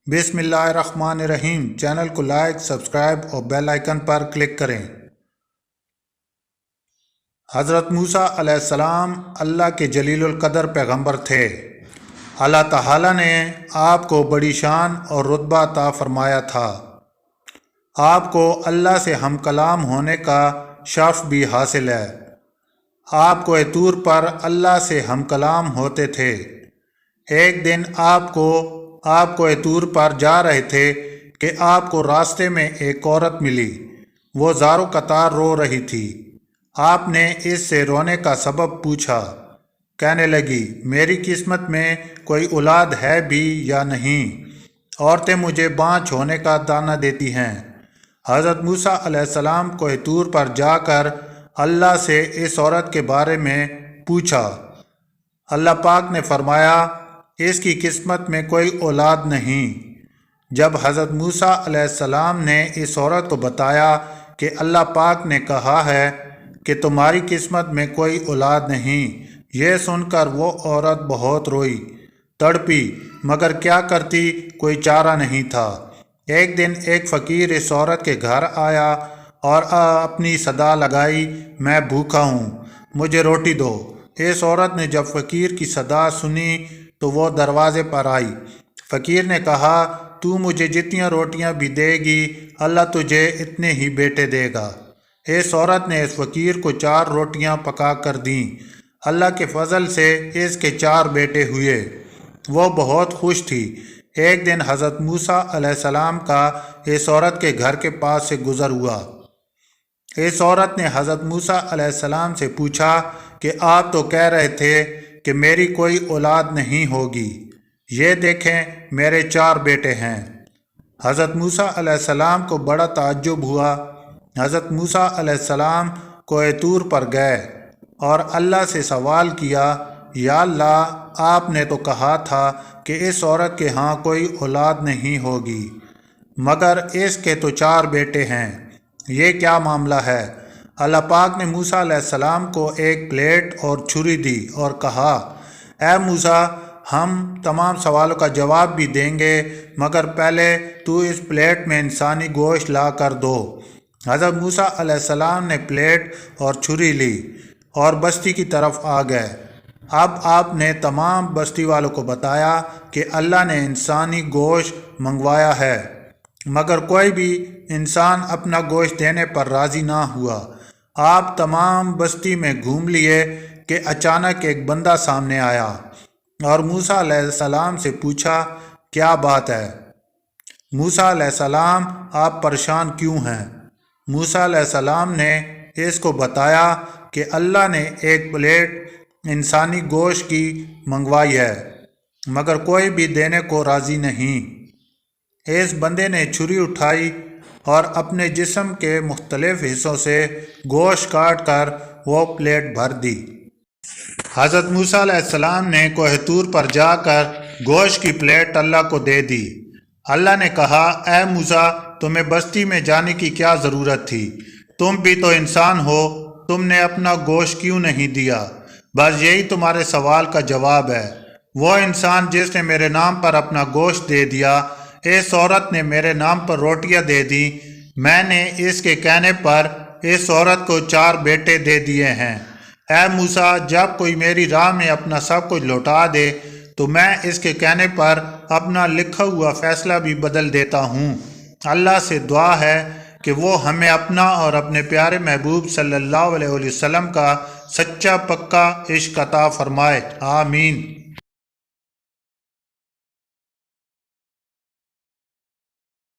بسم اللہ الرحمن الرحیم۔ چینل کو لائک، سبسکرائب اور بیل آئیکن پر کلک کریں۔ حضرت موسیٰ علیہ السلام اللہ کے جلیل القدر پیغمبر تھے۔ اللہ تعالیٰ نے آپ کو بڑی شان اور رتبہ عطا فرمایا تھا۔ آپ کو اللہ سے ہم کلام ہونے کا شرف بھی حاصل ہے۔ آپ کوہ طور پر اللہ سے ہم کلام ہوتے تھے۔ ایک دن آپ کوہ طور پر جا رہے تھے کہ آپ کو راستے میں ایک عورت ملی۔ وہ زارو قطار رو رہی تھی۔ آپ نے اس سے رونے کا سبب پوچھا۔ کہنے لگی، میری قسمت میں کوئی اولاد ہے بھی یا نہیں؟ عورتیں مجھے بانجھ ہونے کا طعنہ دیتی ہیں۔ حضرت موسیٰ علیہ السلام کوہ طور پر جا کر اللہ سے اس عورت کے بارے میں پوچھا۔ اللہ پاک نے فرمایا، اس کی قسمت میں کوئی اولاد نہیں۔ جب حضرت موسیٰ علیہ السلام نے اس عورت کو بتایا کہ اللہ پاک نے کہا ہے کہ تمہاری قسمت میں کوئی اولاد نہیں، یہ سن کر وہ عورت بہت روئی، تڑپی، مگر کیا کرتی، کوئی چارہ نہیں تھا۔ ایک دن ایک فقیر اس عورت کے گھر آیا اور اپنی صدا لگائی، میں بھوکا ہوں، مجھے روٹی دو۔ اس عورت نے جب فقیر کی صدا سنی تو وہ دروازے پر آئی۔ فقیر نے کہا، تو مجھے جتنی روٹیاں بھی دے گی، اللہ تجھے اتنے ہی بیٹے دے گا۔ اس عورت نے اس فقیر کو 4 روٹیاں پکا کر دیں۔ اللہ کے فضل سے اس کے 4 بیٹے ہوئے۔ وہ بہت خوش تھی۔ ایک دن حضرت موسیٰ علیہ السلام کا اس عورت کے گھر کے پاس سے گزر ہوا۔ اس عورت نے حضرت موسیٰ علیہ السلام سے پوچھا کہ آپ تو کہہ رہے تھے کہ میری کوئی اولاد نہیں ہوگی، یہ دیکھیں میرے 4 بیٹے ہیں۔ حضرت موسیٰ علیہ السلام کو بڑا تعجب ہوا۔ حضرت موسیٰ علیہ السلام کوہ طور پر گئے اور اللہ سے سوال کیا، یا اللہ، آپ نے تو کہا تھا کہ اس عورت کے ہاں کوئی اولاد نہیں ہوگی، مگر اس کے تو 4 بیٹے ہیں، یہ کیا معاملہ ہے؟ اللہ پاک نے موسیٰ علیہ السلام کو ایک پلیٹ اور چھری دی اور کہا، اے موسیٰ، ہم تمام سوالوں کا جواب بھی دیں گے، مگر پہلے تو اس پلیٹ میں انسانی گوشت لا کر دو۔ حضرت موسیٰ علیہ السلام نے پلیٹ اور چھری لی اور بستی کی طرف آ گئے۔ اب آپ نے تمام بستی والوں کو بتایا کہ اللہ نے انسانی گوشت منگوایا ہے، مگر کوئی بھی انسان اپنا گوشت دینے پر راضی نہ ہوا۔ آپ تمام بستی میں گھوم لیے کہ اچانک ایک بندہ سامنے آیا اور موسیٰ علیہ السلام سے پوچھا، کیا بات ہے؟ موسیٰ علیہ السلام، آپ پریشان کیوں ہیں؟ موسیٰ علیہ السلام نے اس کو بتایا کہ اللہ نے ایک پلیٹ انسانی گوشت کی منگوائی ہے، مگر کوئی بھی دینے کو راضی نہیں۔ اس بندے نے چھری اٹھائی اور اپنے جسم کے مختلف حصوں سے گوشت کاٹ کر وہ پلیٹ بھر دی۔ حضرت موسیٰ علیہ السلام نے کوہ طور پر جا کر گوشت کی پلیٹ اللہ کو دے دی۔ اللہ نے کہا، اے موسیٰ، تمہیں بستی میں جانے کی کیا ضرورت تھی؟ تم بھی تو انسان ہو، تم نے اپنا گوشت کیوں نہیں دیا؟ بس یہی تمہارے سوال کا جواب ہے۔ وہ انسان جس نے میرے نام پر اپنا گوشت دے دیا، اس عورت نے میرے نام پر روٹیاں دے دیں، میں نے اس کے کہنے پر اس عورت کو 4 بیٹے دے دیے ہیں۔ اے موسیٰ، جب کوئی میری راہ میں اپنا سب کچھ لوٹا دے تو میں اس کے کہنے پر اپنا لکھا ہوا فیصلہ بھی بدل دیتا ہوں۔ اللہ سے دعا ہے کہ وہ ہمیں اپنا اور اپنے پیارے محبوب صلی اللہ علیہ وسلم کا سچا پکا عشق عطا فرمائے، آمین۔